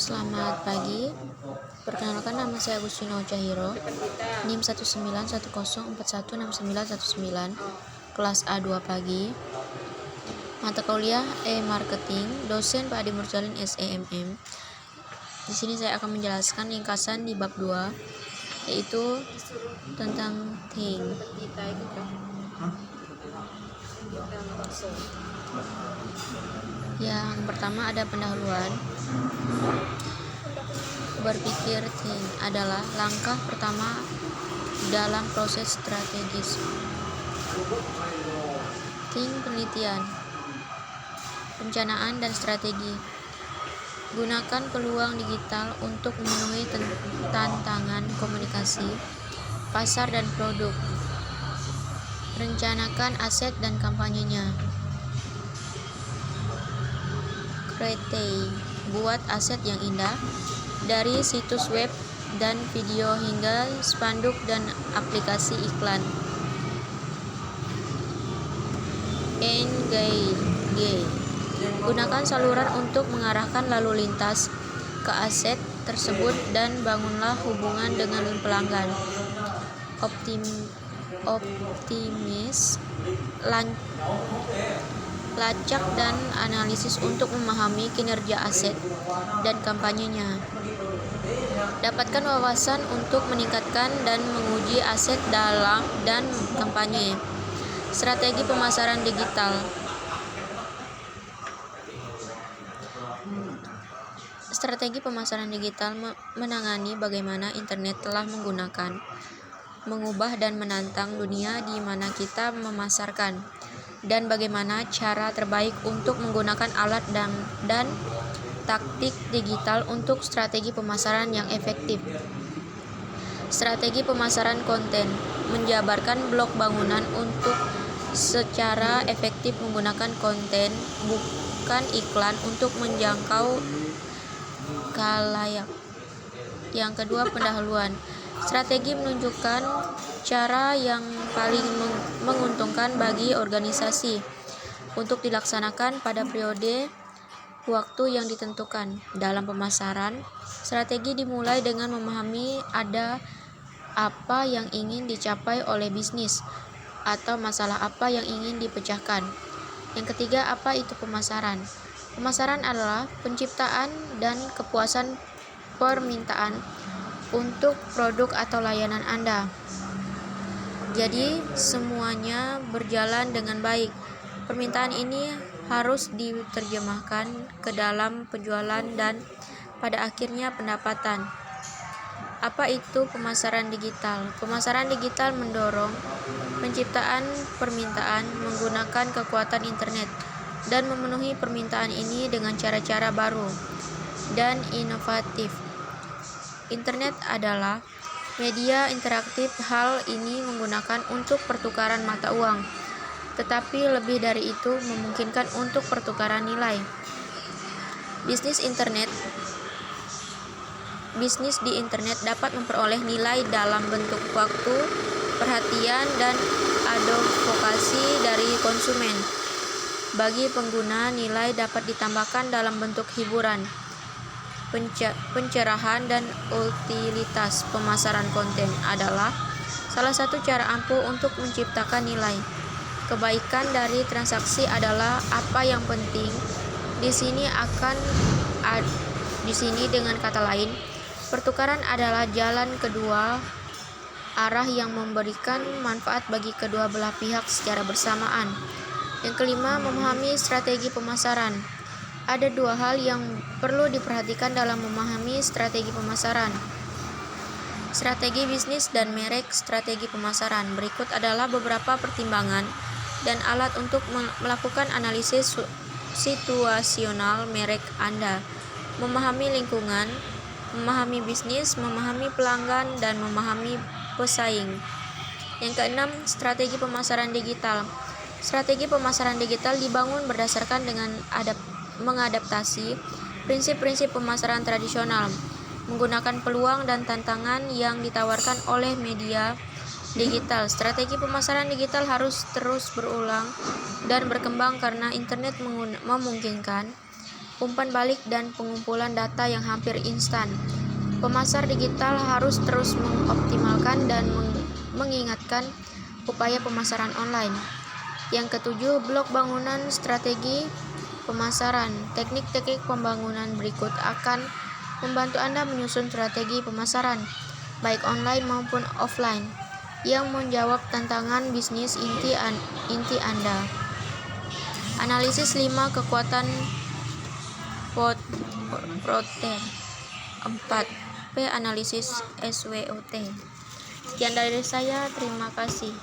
Selamat pagi, perkenalkan nama saya Agustino Cahiro, NIM 19104141919, kelas A2 pagi, mata kuliah E-Marketing, dosen Pak Adi Murjalin SEMM. Di sini saya akan menjelaskan ringkasan di bab 2, yaitu tentang thing. Yang pertama ada pendahuluan. Berpikir think adalah langkah pertama dalam proses strategis. Think penelitian, perencanaan dan strategi. Gunakan peluang digital untuk memenuhi tantangan komunikasi, pasar dan produk. Rencanakan aset dan kampanyenya. Create, buat aset yang indah, dari situs web dan video hingga spanduk dan aplikasi iklan. Engage, gunakan saluran untuk mengarahkan lalu lintas ke aset tersebut dan bangunlah hubungan dengan pelanggan. Optimis, lacak dan analisis untuk memahami kinerja aset dan kampanyenya. Dapatkan wawasan untuk meningkatkan dan menguji aset dalam dan kampanye. Strategi pemasaran digital. Strategi pemasaran digital menangani bagaimana internet telah mengubah dan menantang dunia di mana kita memasarkan, dan bagaimana cara terbaik untuk menggunakan alat dan taktik digital untuk strategi pemasaran yang efektif. Strategi pemasaran konten, menjabarkan blok bangunan untuk secara efektif menggunakan konten, bukan iklan, untuk menjangkau khalayak. Yang kedua, pendahuluan. Strategi menunjukkan cara yang paling menguntungkan bagi organisasi untuk dilaksanakan pada periode waktu yang ditentukan. Dalam pemasaran, strategi dimulai dengan memahami ada apa yang ingin dicapai oleh bisnis atau masalah apa yang ingin dipecahkan. Yang ketiga, apa itu pemasaran? Pemasaran adalah penciptaan dan kepuasan permintaan untuk produk atau layanan Anda. Jadi semuanya berjalan dengan baik. Permintaan ini harus diterjemahkan ke dalam penjualan dan pada akhirnya pendapatan. Apa itu pemasaran digital? Pemasaran digital mendorong penciptaan permintaan menggunakan kekuatan internet dan memenuhi permintaan ini dengan cara-cara baru dan inovatif. Internet adalah media interaktif. Hal ini menggunakan untuk pertukaran mata uang, tetapi lebih dari itu memungkinkan untuk pertukaran nilai. Bisnis di internet dapat memperoleh nilai dalam bentuk waktu, perhatian, dan advokasi dari konsumen. Bagi pengguna, nilai dapat ditambahkan dalam bentuk hiburan, pencerahan, dan utilitas. Pemasaran konten adalah salah satu cara ampuh untuk menciptakan nilai. Kebaikan dari transaksi adalah apa yang penting di sini dengan kata lain, pertukaran adalah jalan kedua arah yang memberikan manfaat bagi kedua belah pihak secara bersamaan. Yang kelima, memahami strategi pemasaran. Ada dua hal yang perlu diperhatikan dalam memahami strategi pemasaran: strategi bisnis dan merek. Strategi pemasaran berikut adalah beberapa pertimbangan dan alat untuk melakukan analisis situasional merek Anda: memahami lingkungan, memahami bisnis, memahami pelanggan, dan memahami pesaing. Yang keenam, strategi pemasaran digital. Strategi pemasaran digital dibangun berdasarkan dengan mengadaptasi prinsip-prinsip pemasaran tradisional, menggunakan peluang dan tantangan yang ditawarkan oleh media digital. Strategi pemasaran digital harus terus berulang dan berkembang karena internet memungkinkan umpan balik dan pengumpulan data yang hampir instan. Pemasar digital harus terus mengoptimalkan dan mengingatkan upaya pemasaran online. Yang ketujuh, blok bangunan strategi pemasaran. Teknik-teknik pembangunan berikut akan membantu Anda menyusun strategi pemasaran, baik online maupun offline, yang menjawab tantangan bisnis inti Anda. Analisis 5 kekuatan protein. 4. P. Analisis SWOT. Sekian dari saya, terima kasih.